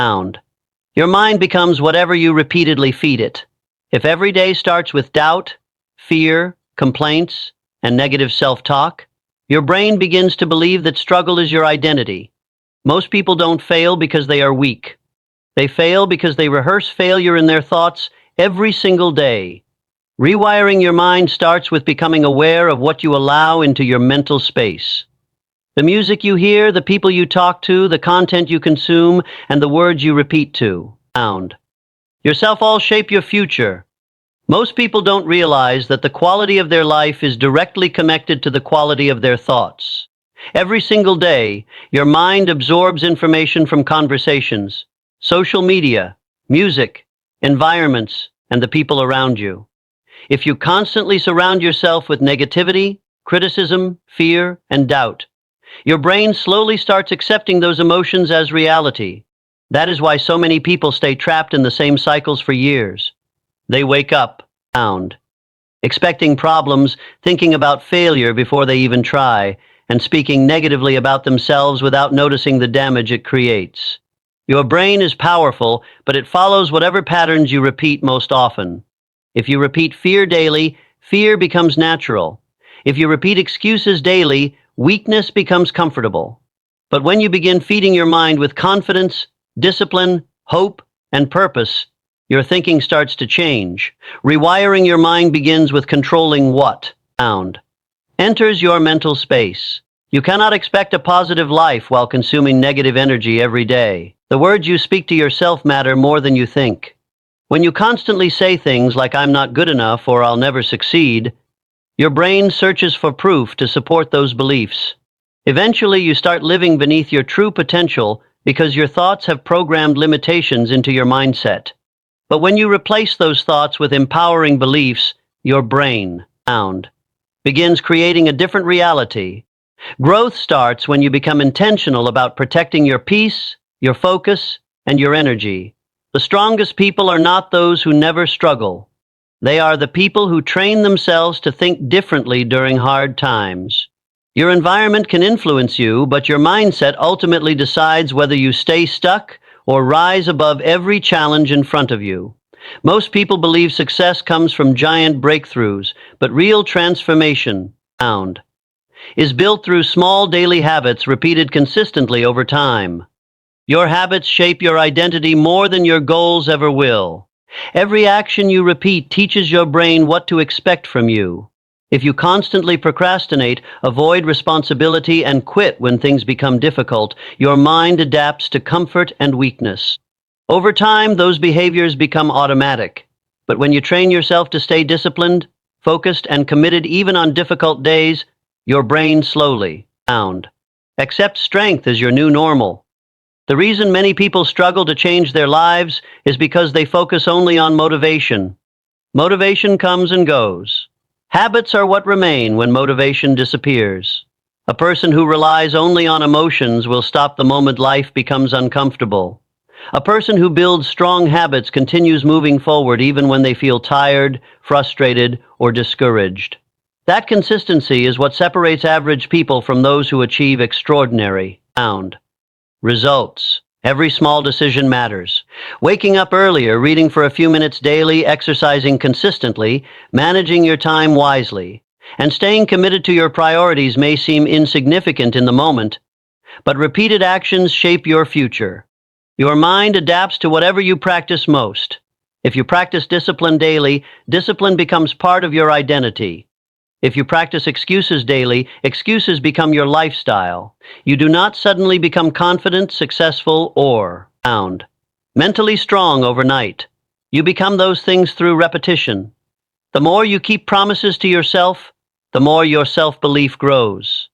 Sound. Your mind becomes whatever you repeatedly feed it. If every day starts with doubt, fear, complaints, and negative self-talk, your brain begins to believe that struggle is your identity. Most people don't fail because they are weak. They fail because they rehearse failure in their thoughts every single day. Rewiring your mind starts with becoming aware of what you allow into your mental space. The music you hear, the people you talk to, the content you consume, and the words you repeat to. Sound. Yourself all shape your future. Most people don't realize that the quality of their life is directly connected to the quality of their thoughts. Every single day, your mind absorbs information from conversations, social media, music, environments, and the people around you. If you constantly surround yourself with negativity, criticism, fear, and doubt, your brain slowly starts accepting those emotions as reality. That is why so many people stay trapped in the same cycles for years. They wake up, sound, expecting problems, thinking about failure before they even try, and speaking negatively about themselves without noticing the damage it creates. Your brain is powerful, but it follows whatever patterns you repeat most often. If you repeat fear daily, fear becomes natural. If you repeat excuses daily, weakness becomes comfortable. But when you begin feeding your mind with confidence, discipline, hope, and purpose, your thinking starts to change. Rewiring your mind begins with controlling what sound enters your mental space. You cannot expect a positive life while consuming negative energy every day. The words you speak to yourself matter more than you think. When you constantly say things like "I'm not good enough" or "I'll never succeed," your brain searches for proof to support those beliefs. Eventually, you start living beneath your true potential because your thoughts have programmed limitations into your mindset. But when you replace those thoughts with empowering beliefs, your brain, sound, begins creating a different reality. Growth starts when you become intentional about protecting your peace, your focus, and your energy. The strongest people are not those who never struggle. They are the people who train themselves to think differently during hard times. Your environment can influence you, but your mindset ultimately decides whether you stay stuck or rise above every challenge in front of you. Most people believe success comes from giant breakthroughs, but real transformation, sound, is built through small daily habits repeated consistently over time. Your habits shape your identity more than your goals ever will. Every action you repeat teaches your brain what to expect from you. If you constantly procrastinate, avoid responsibility, and quit when things become difficult, your mind adapts to comfort and weakness. Over time, those behaviors become automatic. But when you train yourself to stay disciplined, focused, and committed even on difficult days, your brain slowly, sound, accepts strength as your new normal. The reason many people struggle to change their lives is because they focus only on motivation. Motivation comes and goes. Habits are what remain when motivation disappears. A person who relies only on emotions will stop the moment life becomes uncomfortable. A person who builds strong habits continues moving forward even when they feel tired, frustrated, or discouraged. That consistency is what separates average people from those who achieve extraordinary, sound results. Every small decision matters. Waking up earlier, reading for a few minutes daily, exercising consistently, managing your time wisely, and staying committed to your priorities may seem insignificant in the moment, but repeated actions shape your future. Your mind adapts to whatever you practice most. If you practice discipline daily, discipline becomes part of your identity. If you practice excuses daily, excuses become your lifestyle. You do not suddenly become confident, successful, or sound mentally strong overnight. You become those things through repetition. The more you keep promises to yourself, the more your self-belief grows.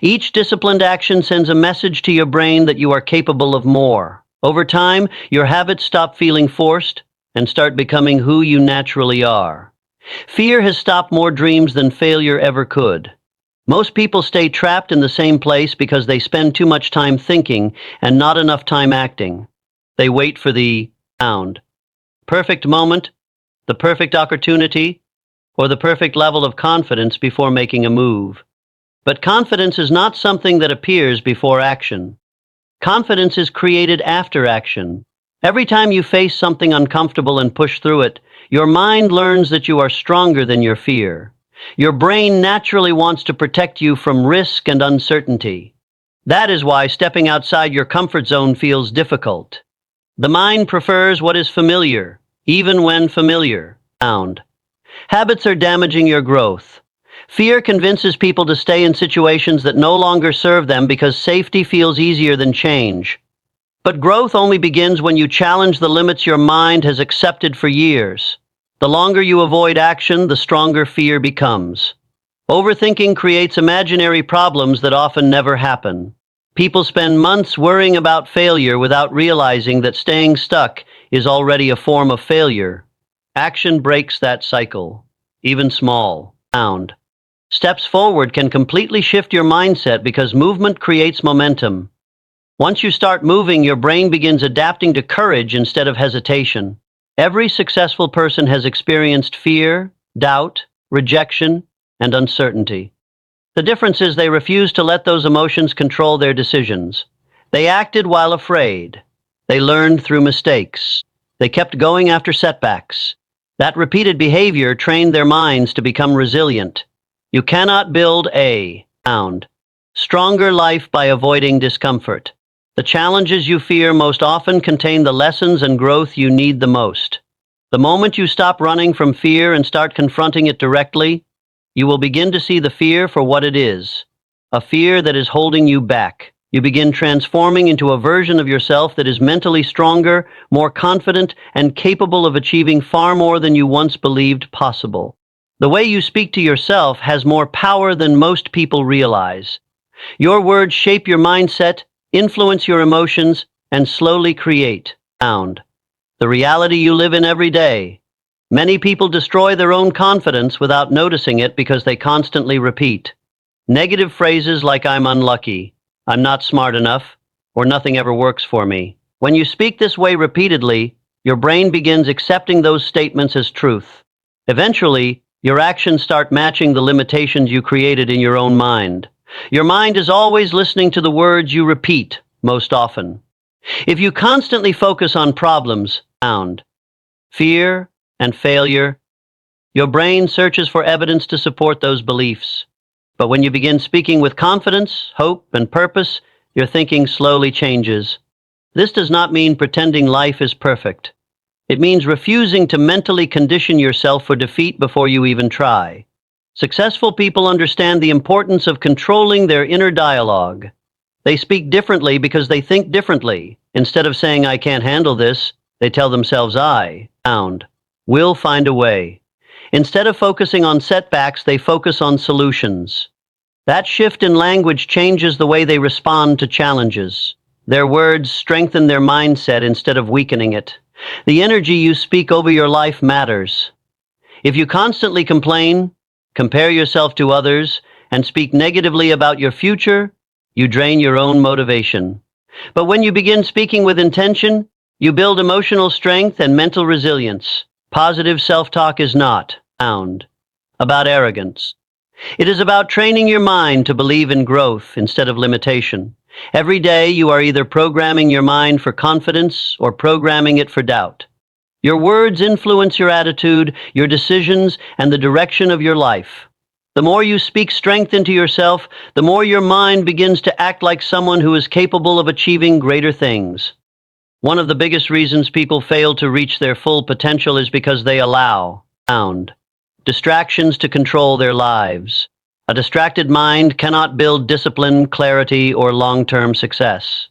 Each disciplined action sends a message to your brain that you are capable of more. Over time, your habits stop feeling forced and start becoming who you naturally are. Fear has stopped more dreams than failure ever could. Most people stay trapped in the same place because they spend too much time thinking and not enough time acting. They wait for the sound perfect moment, the perfect opportunity, or the perfect level of confidence before making a move. But confidence is not something that appears before action. Confidence is created after action. Every time you face something uncomfortable and push through it, your mind learns that you are stronger than your fear. Your brain naturally wants to protect you from risk and uncertainty. That is why stepping outside your comfort zone feels difficult. The mind prefers what is familiar, even when familiar. Sound. Habits are damaging your growth. Fear convinces people to stay in situations that no longer serve them because safety feels easier than change. But growth only begins when you challenge the limits your mind has accepted for years. The longer you avoid action, the stronger fear becomes. Overthinking creates imaginary problems that often never happen. People spend months worrying about failure without realizing that staying stuck is already a form of failure. Action breaks that cycle, even small. Sound. Steps forward can completely shift your mindset because movement creates momentum. Once you start moving, your brain begins adapting to courage instead of hesitation. Every successful person has experienced fear, doubt, rejection, and uncertainty. The difference is they refused to let those emotions control their decisions. They acted while afraid. They learned through mistakes. They kept going after setbacks. That repeated behavior trained their minds to become resilient. You cannot build a sound, stronger life by avoiding discomfort. The challenges you fear most often contain the lessons and growth you need the most. The moment you stop running from fear and start confronting it directly, you will begin to see the fear for what it is, a fear that is holding you back. You begin transforming into a version of yourself that is mentally stronger, more confident, and capable of achieving far more than you once believed possible. The way you speak to yourself has more power than most people realize. Your words shape your mindset, influence your emotions, and slowly create sound. The reality you live in every day. Many people destroy their own confidence without noticing it because they constantly repeat negative phrases like "I'm unlucky," "I'm not smart enough," or "nothing ever works for me." When you speak this way repeatedly, your brain begins accepting those statements as truth. Eventually, your actions start matching the limitations you created in your own mind. Your mind is always listening to the words you repeat most often. If you constantly focus on problems, sound, fear, and failure, your brain searches for evidence to support those beliefs. But when you begin speaking with confidence, hope, and purpose, your thinking slowly changes. This does not mean pretending life is perfect. It means refusing to mentally condition yourself for defeat before you even try. Successful people understand the importance of controlling their inner dialogue. They speak differently because they think differently. Instead of saying, "I can't handle this," they tell themselves, "I will find a way." Instead of focusing on setbacks, they focus on solutions. That shift in language changes the way they respond to challenges. Their words strengthen their mindset instead of weakening it. The energy you speak over your life matters. If you constantly complain, compare yourself to others, and speak negatively about your future, you drain your own motivation. But when you begin speaking with intention, you build emotional strength and mental resilience. Positive self-talk is not sound about arrogance. It is about training your mind to believe in growth instead of limitation. Every day you are either programming your mind for confidence or programming it for doubt. Your words influence your attitude, your decisions, and the direction of your life. The more you speak strength into yourself, the more your mind begins to act like someone who is capable of achieving greater things. One of the biggest reasons people fail to reach their full potential is because they allow sound distractions to control their lives. A distracted mind cannot build discipline, clarity, or long-term success.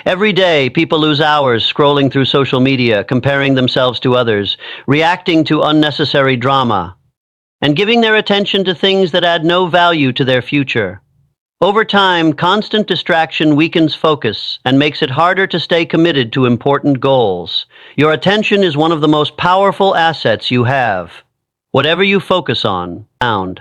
Every day, people lose hours scrolling through social media, comparing themselves to others, reacting to unnecessary drama, and giving their attention to things that add no value to their future. Over time, constant distraction weakens focus and makes it harder to stay committed to important goals. Your attention is one of the most powerful assets you have. Whatever you focus on, sound,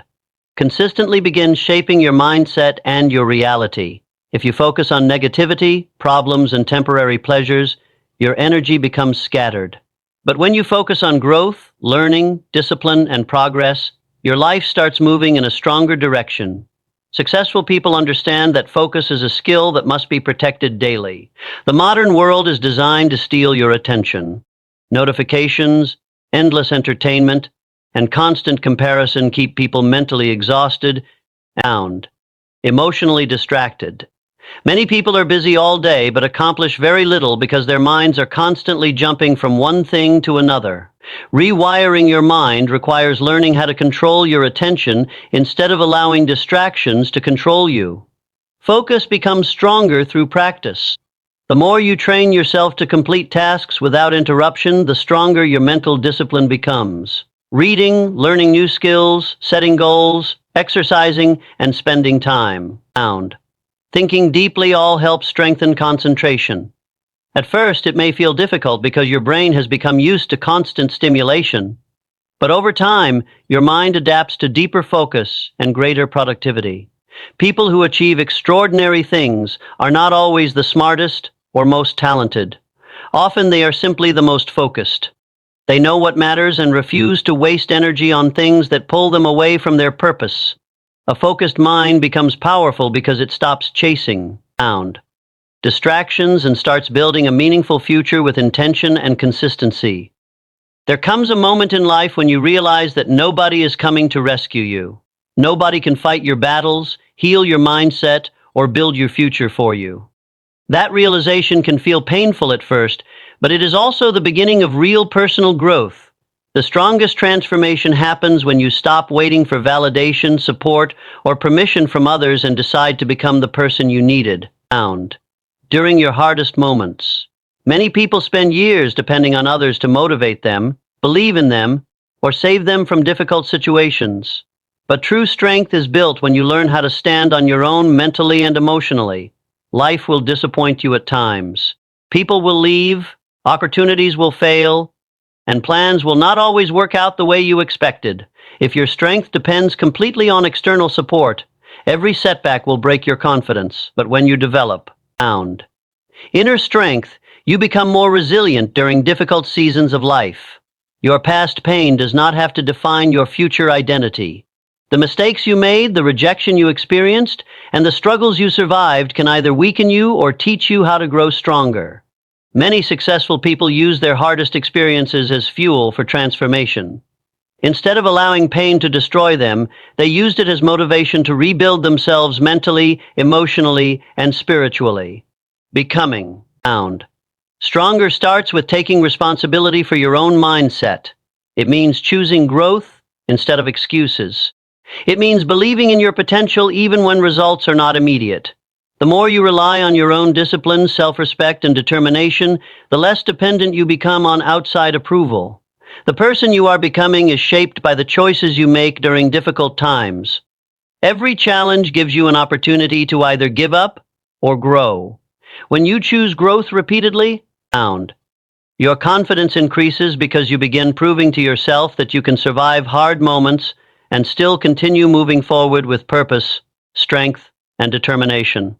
consistently begins shaping your mindset and your reality. If you focus on negativity, problems, and temporary pleasures, your energy becomes scattered. But when you focus on growth, learning, discipline, and progress, your life starts moving in a stronger direction. Successful people understand that focus is a skill that must be protected daily. The modern world is designed to steal your attention. Notifications, endless entertainment, and constant comparison keep people mentally exhausted, bound, emotionally distracted. Many people are busy all day but accomplish very little because their minds are constantly jumping from one thing to another. Rewiring your mind requires learning how to control your attention instead of allowing distractions to control you. Focus becomes stronger through practice. The more you train yourself to complete tasks without interruption, the stronger your mental discipline becomes. Reading, learning new skills, setting goals, exercising, and spending time. Thinking deeply all helps strengthen concentration. At first, it may feel difficult because your brain has become used to constant stimulation. But over time, your mind adapts to deeper focus and greater productivity. People who achieve extraordinary things are not always the smartest or most talented. Often they are simply the most focused. They know what matters and refuse to waste energy on things that pull them away from their purpose. A focused mind becomes powerful because it stops chasing distractions and starts building a meaningful future with intention and consistency. There comes a moment in life when you realize that nobody is coming to rescue you. Nobody can fight your battles, heal your mindset, or build your future for you. That realization can feel painful at first, but it is also the beginning of real personal growth. The strongest transformation happens when you stop waiting for validation, support, or permission from others and decide to become the person you needed. During your hardest moments, many people spend years depending on others to motivate them, believe in them, or save them from difficult situations. But true strength is built when you learn how to stand on your own mentally and emotionally. Life will disappoint you at times. People will leave, opportunities will fail, and plans will not always work out the way you expected. If your strength depends completely on external support, every setback will break your confidence. But when you develop inner strength, you become more resilient during difficult seasons of life. Your past pain does not have to define your future identity. The mistakes you made, the rejection you experienced, and the struggles you survived can either weaken you or teach you how to grow stronger. Many successful people use their hardest experiences as fuel for transformation. Instead of allowing pain to destroy them, they used it as motivation to rebuild themselves mentally, emotionally, and spiritually. Becoming stronger starts with taking responsibility for your own mindset. It means choosing growth instead of excuses. It means believing in your potential even when results are not immediate. The more you rely on your own discipline, self-respect, and determination, the less dependent you become on outside approval. The person you are becoming is shaped by the choices you make during difficult times. Every challenge gives you an opportunity to either give up or grow. When you choose growth repeatedly, your confidence increases because you begin proving to yourself that you can survive hard moments and still continue moving forward with purpose, strength, and determination.